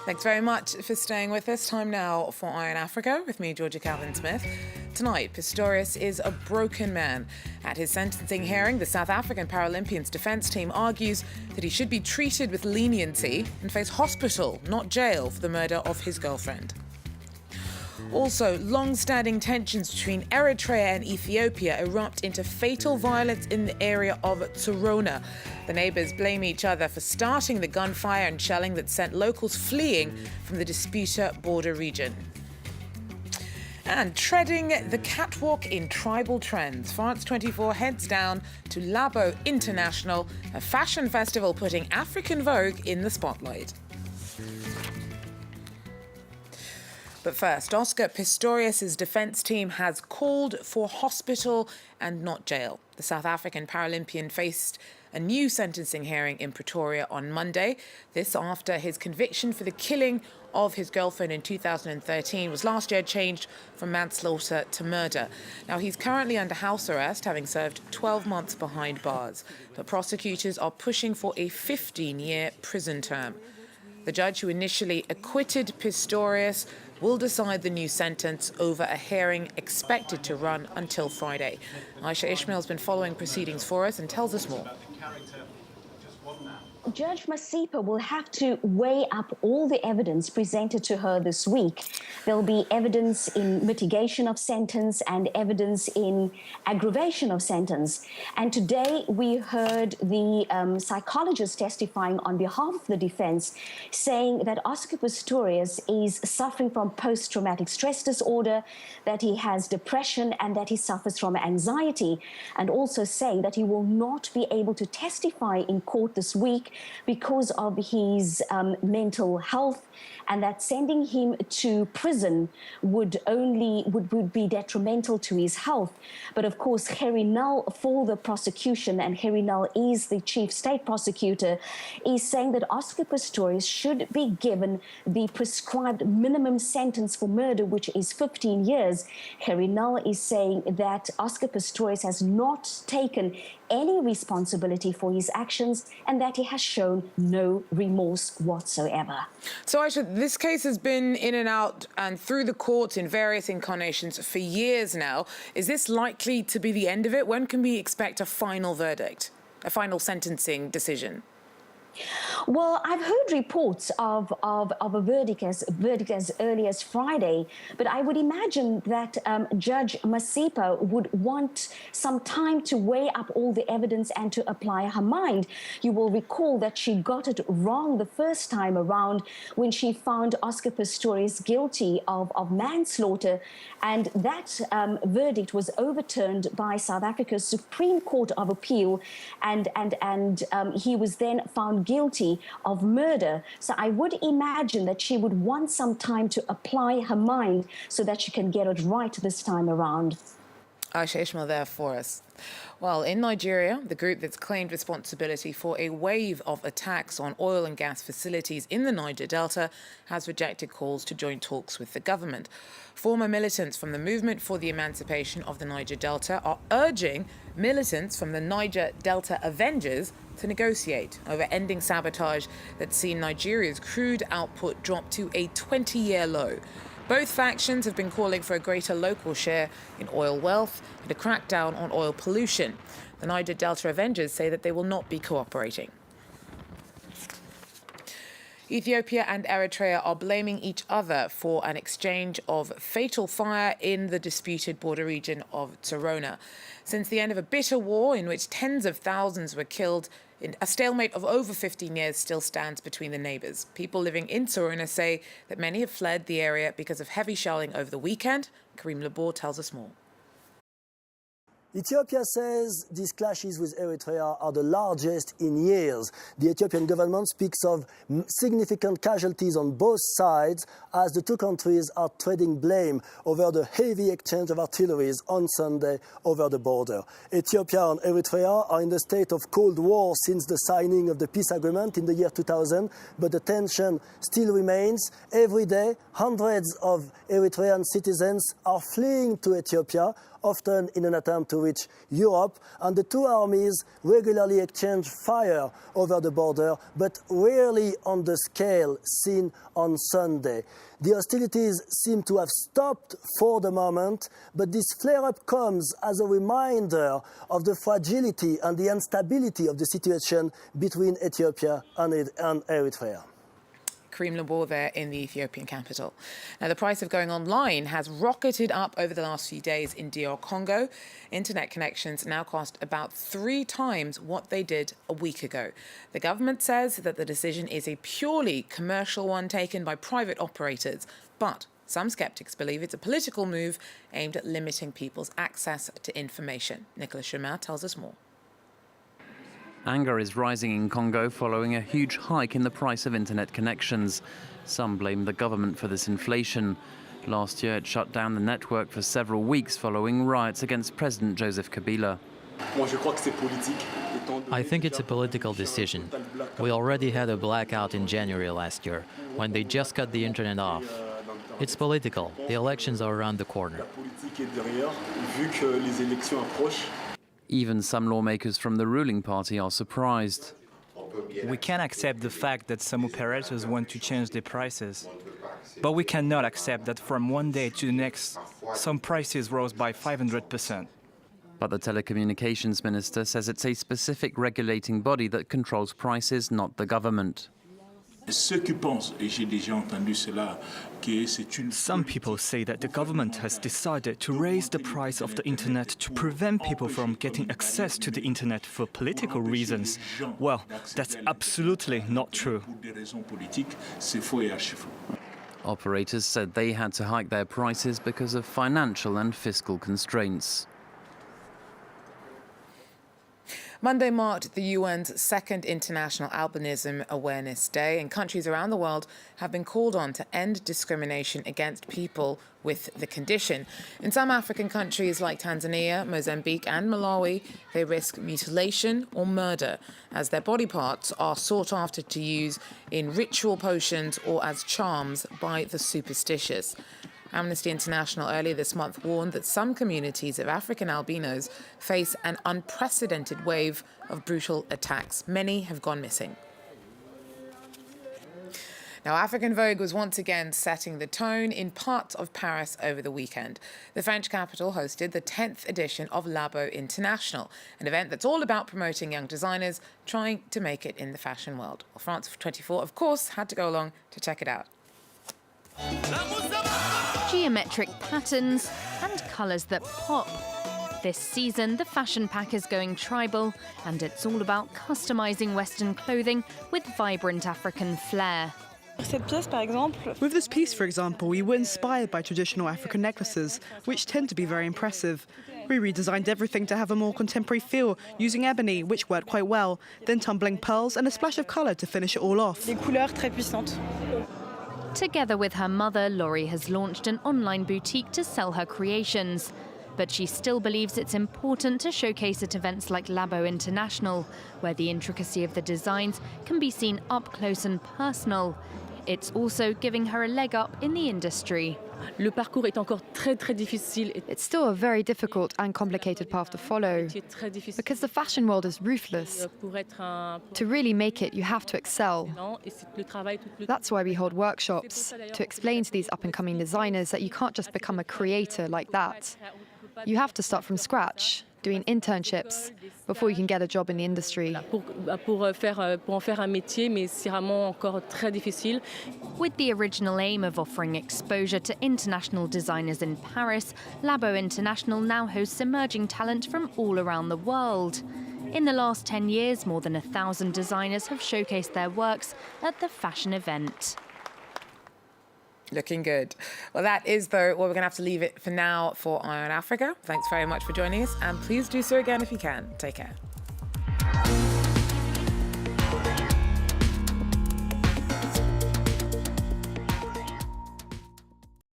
Thanks very much for staying with us. Time now for Eye on Africa with me, Georgia Calvin-Smith. Tonight, Pistorius is a broken man. At his sentencing hearing, the South African Paralympian's defence team argues that he should be treated with leniency and face hospital, not jail, for the murder of his girlfriend. Also, long-standing tensions between Eritrea and Ethiopia erupt into fatal violence in the area of Tsorona. The neighbours blame each other for starting the gunfire and shelling that sent locals fleeing from the disputed border region. And treading the catwalk in tribal trends, France 24 heads down to Labo International, a fashion festival putting African Vogue in the spotlight. But first, Oscar Pistorius' defence team has called for hospital and not jail. The South African Paralympian faced a new sentencing hearing in Pretoria on Monday. This after his conviction for the killing of his girlfriend in 2013 was last year changed from manslaughter to murder. Now, he's currently under house arrest, having served 12 months behind bars. But prosecutors are pushing for a 15-year prison term. The judge who initially acquitted Pistorius will decide the new sentence over a hearing expected to run until Friday. Aisha Ishmael has been following proceedings for us and tells us more. Judge Masipa will have to weigh up all the evidence presented to her this week. There'll be evidence in mitigation of sentence and evidence in aggravation of sentence. And today we heard the psychologist testifying on behalf of the defense saying that Oscar Pistorius is suffering from post-traumatic stress disorder, that he has depression and that he suffers from anxiety, and also saying that he will not be able to testify in court this week because of his mental health, and that sending him to prison would be detrimental to his health. But of course, Harry Null for the prosecution, and Harry Null is the chief state prosecutor, is saying that Oscar Pistorius should be given the prescribed minimum sentence for murder, which is 15 years. Harry Null is saying that Oscar Pistorius has not taken any responsibility for his actions and that he has shown no remorse whatsoever. So, Aisha, this case has been in and out and through the courts in various incarnations for years now. Is this likely to be the end of it? When can we expect a final verdict, a final sentencing decision? Well, I've heard reports of a verdict as early as Friday, but I would imagine that Judge Masipa would want some time to weigh up all the evidence and to apply her mind. You will recall that she got it wrong the first time around when she found Oscar Pistorius guilty of manslaughter, and that verdict was overturned by South Africa's Supreme Court of Appeal, and he was then found guilty of murder. So I would imagine that she would want some time to apply her mind so that she can get it right this time around. Aisha Ishmael there for us. Well, in Nigeria, the group that's claimed responsibility for a wave of attacks on oil and gas facilities in the Niger Delta has rejected calls to join talks with the government. Former militants from the Movement for the Emancipation of the Niger Delta are urging militants from the Niger Delta Avengers to negotiate over ending sabotage that's seen Nigeria's crude output drop to a 20-year low. Both factions have been calling for a greater local share in oil wealth and a crackdown on oil pollution. The Niger Delta Avengers say that they will not be cooperating. Ethiopia and Eritrea are blaming each other for an exchange of fatal fire in the disputed border region of Tsorona. Since the end of a bitter war in which tens of thousands were killed, a stalemate of over 15 years still stands between the neighbours. People living in Tsorona say that many have fled the area because of heavy shelling over the weekend. Karim Labor tells us more. Ethiopia says these clashes with Eritrea are the largest in years. The Ethiopian government speaks of significant casualties on both sides as the two countries are trading blame over the heavy exchange of artilleries on Sunday over the border. Ethiopia and Eritrea are in the state of Cold War since the signing of the peace agreement in the year 2000, but the tension still remains. Every day, hundreds of Eritrean citizens are fleeing to Ethiopia often in an attempt to reach Europe, and the two armies regularly exchange fire over the border, but rarely on the scale seen on Sunday. The hostilities seem to have stopped for the moment, but this flare-up comes as a reminder of the fragility and the instability of the situation between Ethiopia and Eritrea. Karim Labor there in the Ethiopian capital. Now, the price of going online has rocketed up over the last few days in DR Congo. Internet connections now cost about 3 times what they did a week ago. The government says that the decision is a purely commercial one taken by private operators, but some skeptics believe it's a political move aimed at limiting people's access to information. Nicolas Chemin tells us more. Anger is rising in Congo following a huge hike in the price of internet connections. Some blame the government for this inflation. Last year, it shut down the network for several weeks following riots against President Joseph Kabila. I think it's a political decision. We already had a blackout in January last year, when they just cut the internet off. It's political. The elections are around the corner. Even some lawmakers from the ruling party are surprised. We can accept the fact that some operators want to change their prices. But we cannot accept that from one day to the next, some prices rose by 500%. But the telecommunications minister says it's a specific regulating body that controls prices, not the government. Some people say that the government has decided to raise the price of the internet to prevent people from getting access to the internet for political reasons. Well, that's absolutely not true. Operators said they had to hike their prices because of financial and fiscal constraints. Monday marked the UN's second International Albinism Awareness Day, and countries around the world have been called on to end discrimination against people with the condition. In some African countries like Tanzania, Mozambique and Malawi, they risk mutilation or murder as their body parts are sought after to use in ritual potions or as charms by the superstitious. Amnesty International earlier this month warned that some communities of African albinos face an unprecedented wave of brutal attacks. Many have gone missing. Now, African Vogue was once again setting the tone in parts of Paris over the weekend. The French capital hosted the 10th edition of Labo International, an event that's all about promoting young designers trying to make it in the fashion world. Well, France 24, of course, had to go along to check it out. Geometric patterns and colours that pop. This season, the fashion pack is going tribal, and it's all about customising Western clothing with vibrant African flair. With this piece, for example, we were inspired by traditional African necklaces, which tend to be very impressive. We redesigned everything to have a more contemporary feel, using ebony, which worked quite well, then tumbling pearls and a splash of colour to finish it all off. Together with her mother, Laurie has launched an online boutique to sell her creations. But she still believes it's important to showcase at events like Labo International, where the intricacy of the designs can be seen up close and personal. It's also giving her a leg up in the industry. It's still a very difficult and complicated path to follow, because the fashion world is ruthless. To really make it, you have to excel. That's why we hold workshops, to explain to these up-and-coming designers that you can't just become a creator like that. You have to start from scratch, doing internships, before you can get a job in the industry. With the original aim of offering exposure to international designers in Paris, Labo International now hosts emerging talent from all around the world. In the last 10 years, more than 1,000 designers have showcased their works at the fashion event. Looking good. Well, that is, though, where we're going to have to leave it for now for Eye on Africa. Thanks very much for joining us, and please do so again if you can. Take care.